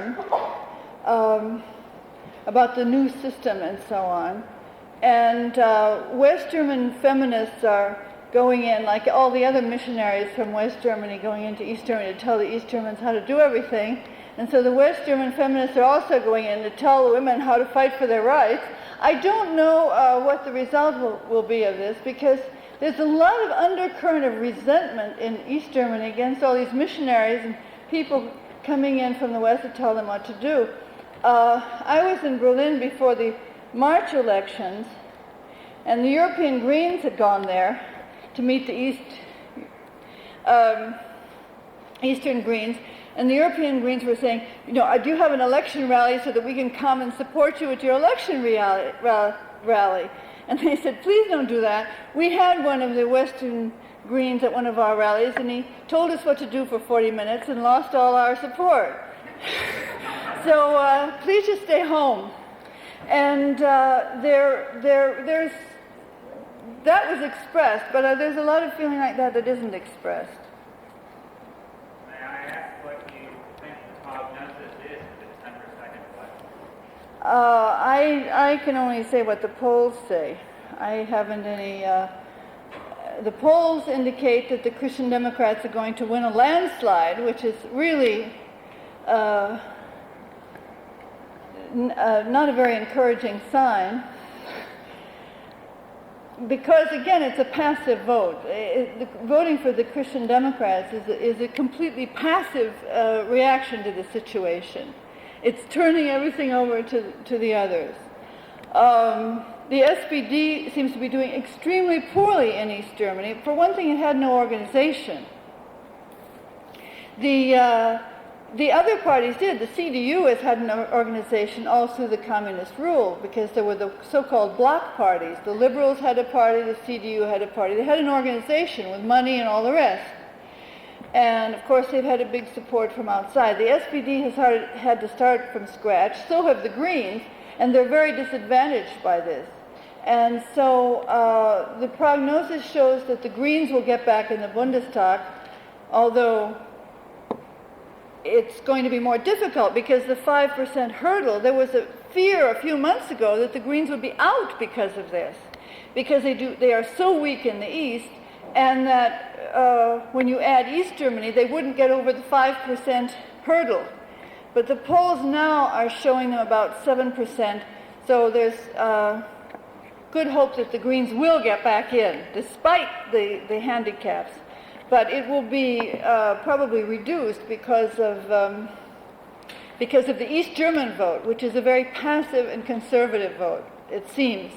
concern about the new system and so on. And West German feminists are going in, like all the other missionaries from West Germany, going into East Germany to tell the East Germans how to do everything. And so the West German feminists are also going in to tell the women how to fight for their rights. I don't know what the result will be of this, because there's a lot of undercurrent of resentment in East Germany against all these missionaries and people coming in from the West to tell them what to do. I was in Berlin before the March elections, and the European Greens had gone there to meet the Eastern Greens, and the European Greens were saying, you know, do you have an election rally so that we can come and support you at your election rally? And they said, please don't do that. We had one of the Western Greens at one of our rallies, and he told us what to do for 40 minutes and lost all our support. So please just stay home. And there's that was expressed, but there's a lot of feeling like that that isn't expressed. May I ask what you think the prognosis is for the December 2nd election? I can only say what the polls say. I haven't any... the polls indicate that the Christian Democrats are going to win a landslide, which is really not a very encouraging sign. Because, again, it's a passive vote. Voting for the Christian Democrats is a completely passive reaction to the situation. It's turning everything over to the others. The SPD seems to be doing extremely poorly in East Germany. For one thing, it had no organization. The other parties did. The CDU has had an organization all through the communist rule, because there were the so-called bloc parties. The Liberals had a party, the CDU had a party. They had an organization with money and all the rest. And, of course, they've had a big support from outside. The SPD has had to start from scratch. So have the Greens, and they're very disadvantaged by this. And so the prognosis shows that the Greens will get back in the Bundestag, although it's going to be more difficult because the 5% hurdle, there was a fear a few months ago that the Greens would be out because of this, because they are so weak in the East, and that when you add East Germany, they wouldn't get over the 5% hurdle. But the polls now are showing them about 7%, so there's good hope that the Greens will get back in, despite the handicaps. But it will be probably reduced because of the East German vote, which is a very passive and conservative vote, it seems.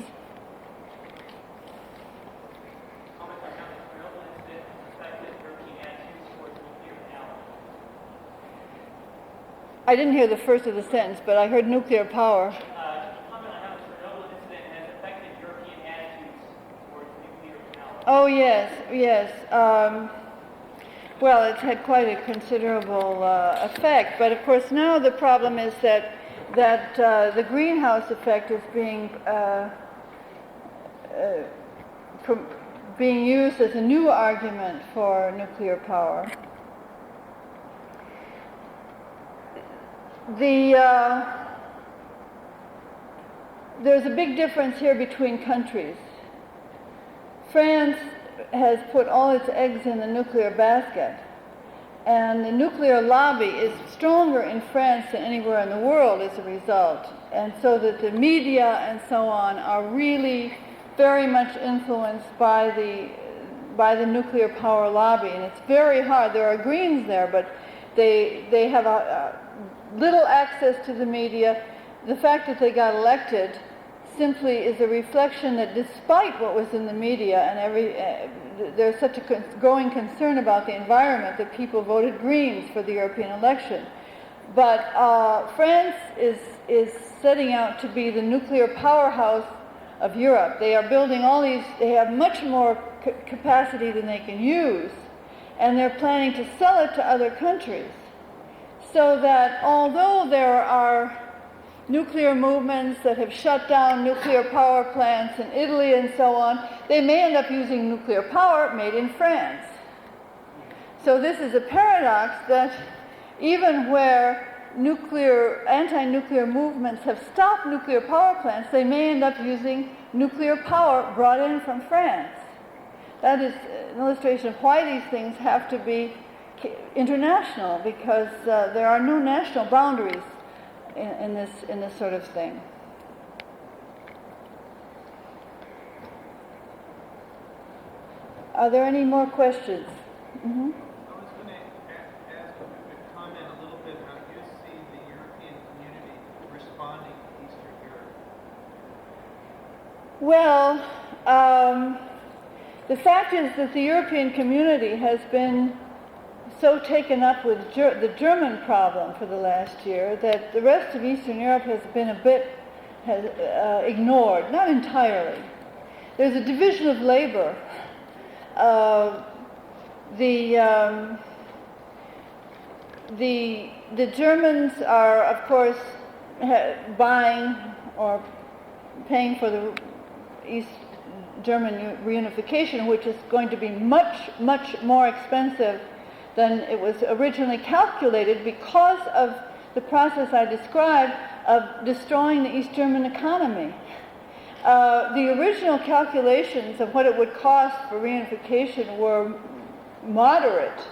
I didn't hear the first of the sentence, but I heard nuclear power. Comment on how the Chernobyl incident has affected European attitudes towards nuclear power. Oh, yes. Well, it's had quite a considerable effect, but of course now the problem is that the greenhouse effect is being used as a new argument for nuclear power. There's a big difference here between countries. France has put all its eggs in the nuclear basket, and the nuclear lobby is stronger in France than anywhere in the world as a result, and so that the media and so on are really very much influenced by the nuclear power lobby, and it's very hard. There are Greens there, but they have little access to the media. The fact that they got elected simply is a reflection that despite what was in the media and there's such a growing concern about the environment that people voted Greens for the European election. But France is setting out to be the nuclear powerhouse of Europe. They are building they have much more capacity than they can use, and they're planning to sell it to other countries. So that although there are nuclear movements that have shut down nuclear power plants in Italy and so on, they may end up using nuclear power made in France. So this is a paradox that even where anti-nuclear movements have stopped nuclear power plants, they may end up using nuclear power brought in from France. That is an illustration of why these things have to be international, because there are no national boundaries in this sort of thing. Are there any more questions? Mm-hmm. I was going to ask if you could comment a little bit how you see the European community responding to Eastern Europe. Well, the fact is that the European community has been so taken up with the German problem for the last year that the rest of Eastern Europe has been a bit ignored, not entirely. There's a division of labor. The Germans are, of course, buying or paying for the East German reunification, which is going to be much, much more expensive than it was originally calculated because of the process I described of destroying the East German economy. The original calculations of what it would cost for reunification were moderate,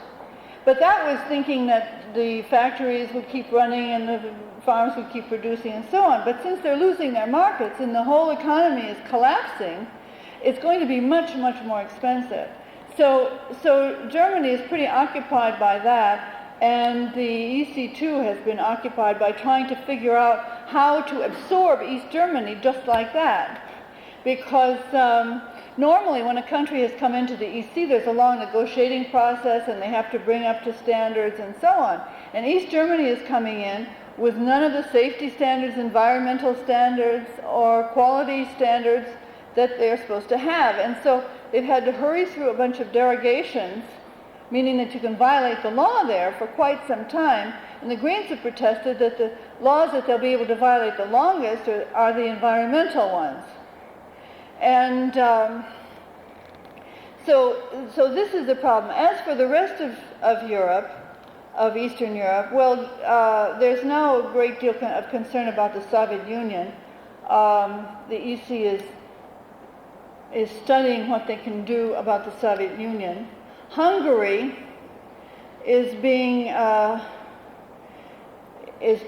but that was thinking that the factories would keep running and the farms would keep producing and so on. But since they're losing their markets and the whole economy is collapsing, it's going to be much, much more expensive. So Germany is pretty occupied by that, and the EC2 has been occupied by trying to figure out how to absorb East Germany just like that. Because normally when a country has come into the EC, there's a long negotiating process and they have to bring up to standards and so on. And East Germany is coming in with none of the safety standards, environmental standards, or quality standards that they're supposed to have. And so they've had to hurry through a bunch of derogations, meaning that you can violate the law there for quite some time. And the Greens have protested that the laws that they'll be able to violate the longest are the environmental ones. And so this is the problem. As for the rest of Europe, of Eastern Europe, well, there's now a great deal of concern about the Soviet Union. The EC is studying what they can do about the Soviet Union. Hungary is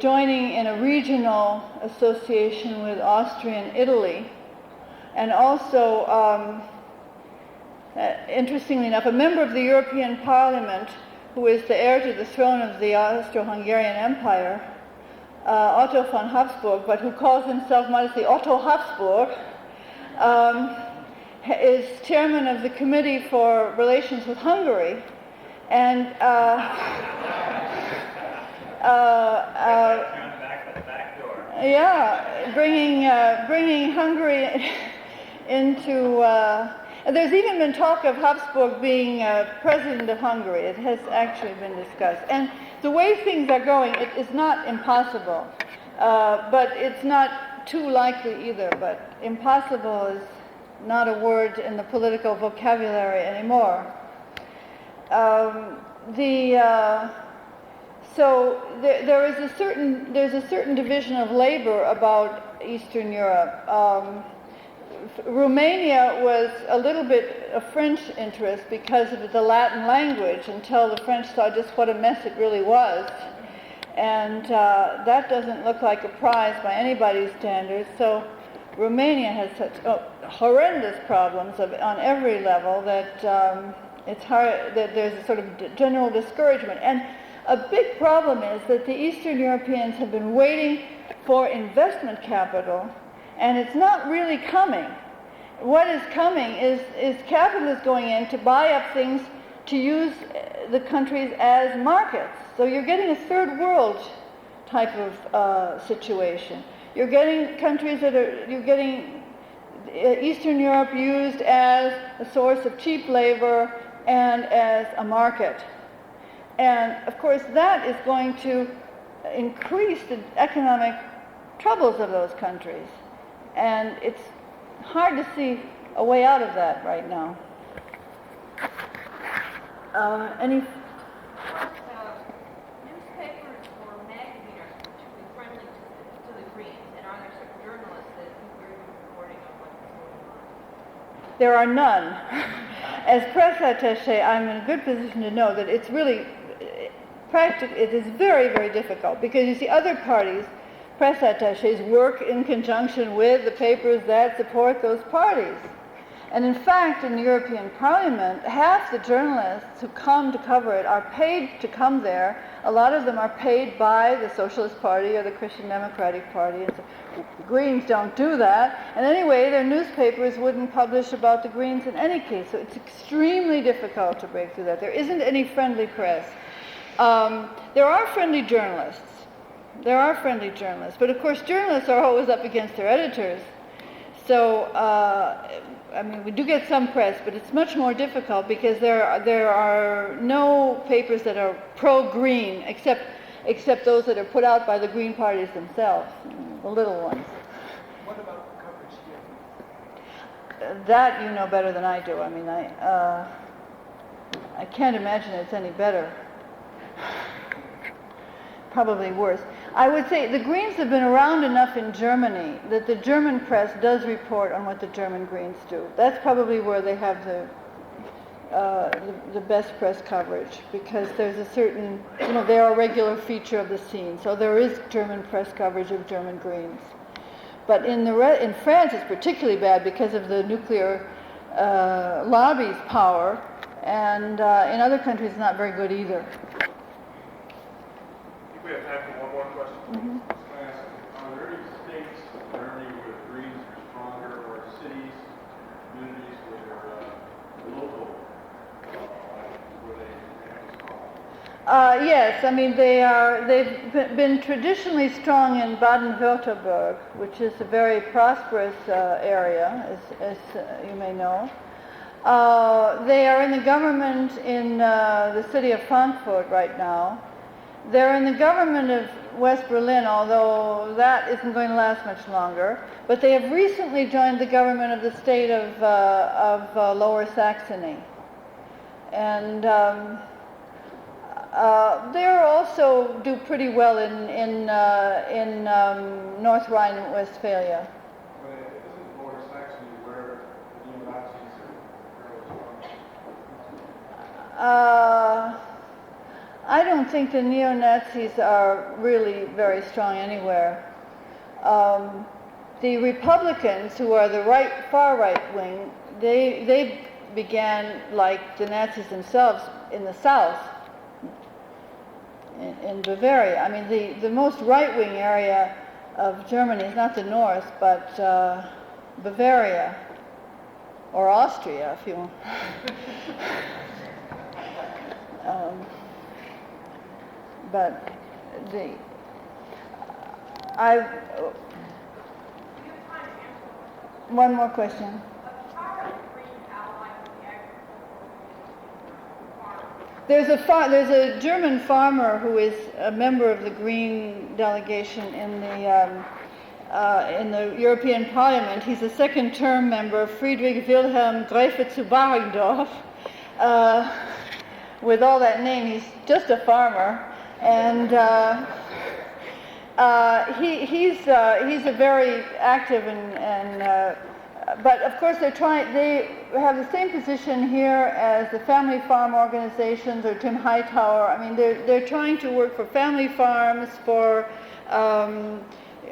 joining in a regional association with Austria and Italy, and also, interestingly enough, a member of the European Parliament who is the heir to the throne of the Austro-Hungarian Empire, Otto von Habsburg, but who calls himself modestly Otto Habsburg, is chairman of the Committee for Relations with Hungary, and bringing Hungary into. There's even been talk of Habsburg being president of Hungary. It has actually been discussed, and the way things are going, it is not impossible, but it's not too likely either. But impossible is not a word in the political vocabulary anymore. So there's a certain division of labor about Eastern Europe. Romania was a little bit a French interest because of the Latin language, until the French saw just what a mess it really was. And that doesn't look like a prize by anybody's standards. So Romania has such horrendous problems on every level that it's hard, that there's a sort of general discouragement. And a big problem is that the Eastern Europeans have been waiting for investment capital, and it's not really coming. What is coming is capitalists going in to buy up things to use the countries as markets. So you're getting a third world type of situation. You're getting countries you're getting Eastern Europe used as a source of cheap labor and as a market. And of course that is going to increase the economic troubles of those countries. And it's hard to see a way out of that right now. Newspapers or magazines are There are none. As press attaché, I'm in a good position to know that it's really it is very, very difficult because you see other parties, press attachés, work in conjunction with the papers that support those parties. And in fact, in the European Parliament, half the journalists who come to cover it are paid to come there. A lot of them are paid by the Socialist Party or the Christian Democratic Party. And so the Greens don't do that. And anyway, their newspapers wouldn't publish about the Greens in any case. So it's extremely difficult to break through that. There isn't any friendly press. There are friendly journalists. There are friendly journalists. But of course, journalists are always up against their editors. So, I mean, we do get some press, but it's much more difficult because there are no papers that are pro-green except those that are put out by the Green parties themselves, the little ones. What about the coverage here? That you know better than I do. I mean, I can't imagine it's any better. Probably worse. I would say the Greens have been around enough in Germany that the German press does report on what the German Greens do. That's probably where they have the best press coverage because there's a certain, they are a regular feature of the scene. So there is German press coverage of German Greens. But in France it's particularly bad because of the nuclear lobby's power, and in other countries it's not very good either. We have time for one more question. Mm-hmm. Are there any states in Germany where the Greens are stronger, or cities, communities where they're local, where they have strong? Yes, I mean they've been traditionally strong in Baden-Württemberg, which is a very prosperous area, as you may know. They are in the government in the city of Frankfurt right now. They're in the government of West Berlin, although that isn't going to last much longer. But they have recently joined the government of the state of Lower Saxony. And they also do pretty well in North Rhine-Westphalia. But isn't Lower Saxony where the neo-Nazis are fairly strong? I don't think the neo-Nazis are really very strong anywhere. The Republicans, who are the far right wing, they began like the Nazis themselves in the south, in Bavaria. I mean, the most right-wing area of Germany is not the north, but Bavaria, or Austria, if you want. But one more question. There's a German farmer who is a member of the Green delegation in the European Parliament. He's a second-term member, Friedrich Wilhelm Graefe zu Baringdorf. With all that name, he's just a farmer. And he's a very active but of course they have the same position here as the family farm organizations or Tim Hightower. I mean, they're trying to work for family farms,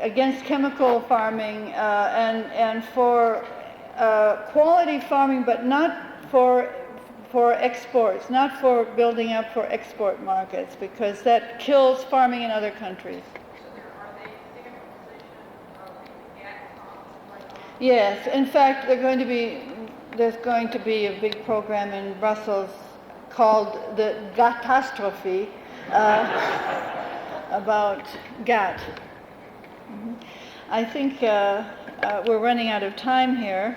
against chemical farming, and for quality farming, but not for exports, not for building up for export markets, because that kills farming in other countries. Yes, in fact, there's going to be a big program in Brussels called the Gatastrophe about GATT. I think we're running out of time here.